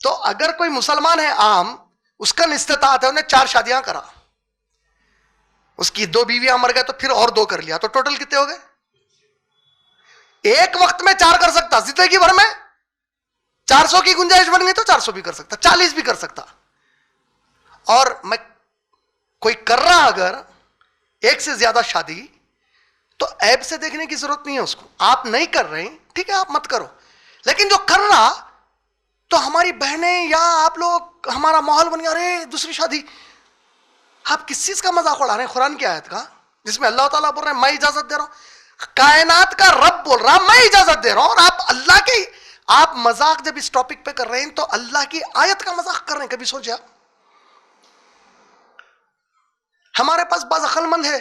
تو اگر کوئی مسلمان ہے عام, اس کا استطاعت ہے, انہیں 4 شادیاں کرا, اس کی 2 بیویاں مر گئے تو پھر اور 2 کر لیا, تو ٹوٹل کتنے ہو گئے؟ ایک وقت میں 4 کر سکتا, زندگی بھر میں 400 کی گنجائش بن گئی تو 400 بھی کر سکتا, 40 بھی کر سکتا. اور میں کوئی کر رہا اگر ایک سے زیادہ شادی, تو عیب سے دیکھنے کی ضرورت نہیں ہے اس کو. آپ نہیں کر رہے ہیں, ٹھیک ہے, آپ مت کرو. لیکن جو کر رہا, تو ہماری بہنیں یا آپ لوگ, ہمارا ماحول بن گیا, ارے دوسری شادی. آپ کس چیز کا مذاق اڑا رہے ہیں؟ قرآن کی آیت کا, جس میں اللہ تعالیٰ بول رہے ہیں میں اجازت دے رہا ہوں, کائنات کا رب بول رہا میں اجازت دے رہا ہوں, اور آپ اللہ کے, آپ مذاق جب اس ٹاپک پہ کر رہے ہیں تو اللہ کی آیت کا مذاق کر رہے ہیں. کبھی سوچا ہمارے پاس بعض عقل مند ہے,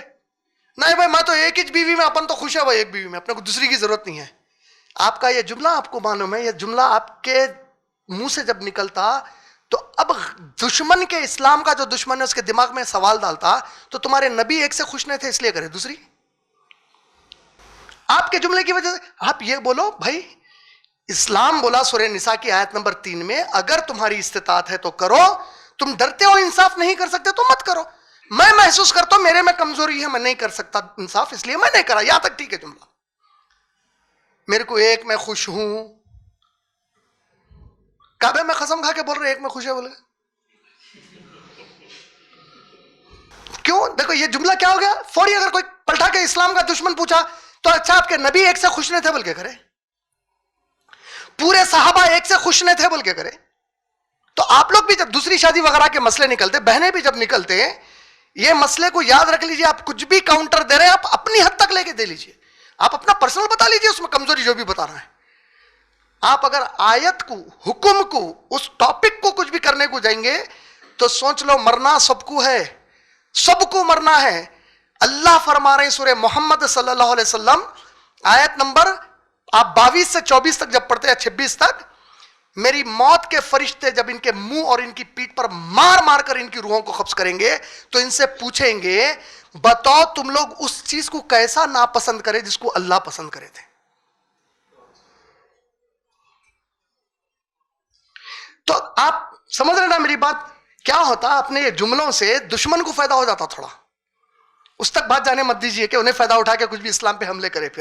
نہیں بھائی میں تو ایک ہی بیوی میں, اپن تو خوش ہے بھائی ایک بیوی میں, اپنے کو دوسری کی ضرورت نہیں ہے. آپ کا یہ جملہ آپ کو معلوم ہے, یہ جملہ آپ کے منہ سے جب نکلتا تو اب دشمن کے اسلام کا جو دشمن ہے اس کے دماغ میں سوال ڈالتا, تو تمہارے نبی ایک سے خوش نہیں تھے اس لیے کرے دوسری. آپ کے جملے کی وجہ سے آپ یہ بولو بھائی, اسلام بولا سورہ نساء کی آیت نمبر 3 میں, اگر تمہاری استطاعت ہے تو کرو, تم ڈرتے ہو انصاف نہیں کر سکتے تو مت کرو. میں محسوس کرتا ہوں میرے میں کمزوری ہے, میں نہیں کر سکتا انصاف, اس لیے میں نہیں کرا. یہاں تک ٹھیک ہے جملہ, میرے کو ایک میں خوش ہوں. کعبے میں قسم کھا کے بول رہے ایک میں خوش ہے بولے کیوں؟ دیکھو یہ جملہ کیا ہو گیا فوری. اگر کوئی پلٹا کے اسلام کا دشمن پوچھا تو اچھا آپ کے نبی ایک سے خوش نہیں تھے بول کے کرے, پورے صحابہ ایک سے خوش نہیں تھے بول کے کرے, تو آپ لوگ بھی جب دوسری شادی وغیرہ کے مسئلے نکلتے, بہنیں بھی جب نکلتے ہیں, یہ مسئلے کو یاد رکھ لیجئے. آپ کچھ بھی کاؤنٹر دے رہے ہیں, آپ اپنی حد تک لے کے دے لیجئے, آپ اپنا پرسنل بتا لیجئے, اس میں کمزوری جو بھی بتا رہا ہے. آپ اگر آیت کو, حکم کو, اس ٹاپک کو کچھ بھی کرنے کو جائیں گے تو سوچ لو مرنا سب کو ہے, سب کو مرنا ہے. اللہ فرما رہے ہیں سورہ محمد صلی اللہ علیہ وسلم آیت نمبر آپ 22 سے 24 تک جب پڑھتے ہیں, 26 تک, میری موت کے فرشتے جب ان کے منہ اور ان کی پیٹھ پر مار مار کر ان کی روحوں کو قبض کریں گے تو ان سے پوچھیں گے بتاؤ تم لوگ اس چیز کو کیسا ناپسند کرے جس کو اللہ پسند کرے تھے. تو آپ سمجھ رہے نا میری بات؟ کیا ہوتا اپنے یہ جملوں سے دشمن کو فائدہ ہو جاتا تھوڑا. اس تک بات جانے مت دیجیے کہ انہیں فائدہ اٹھا کے کچھ بھی اسلام پہ حملے کرے پھر.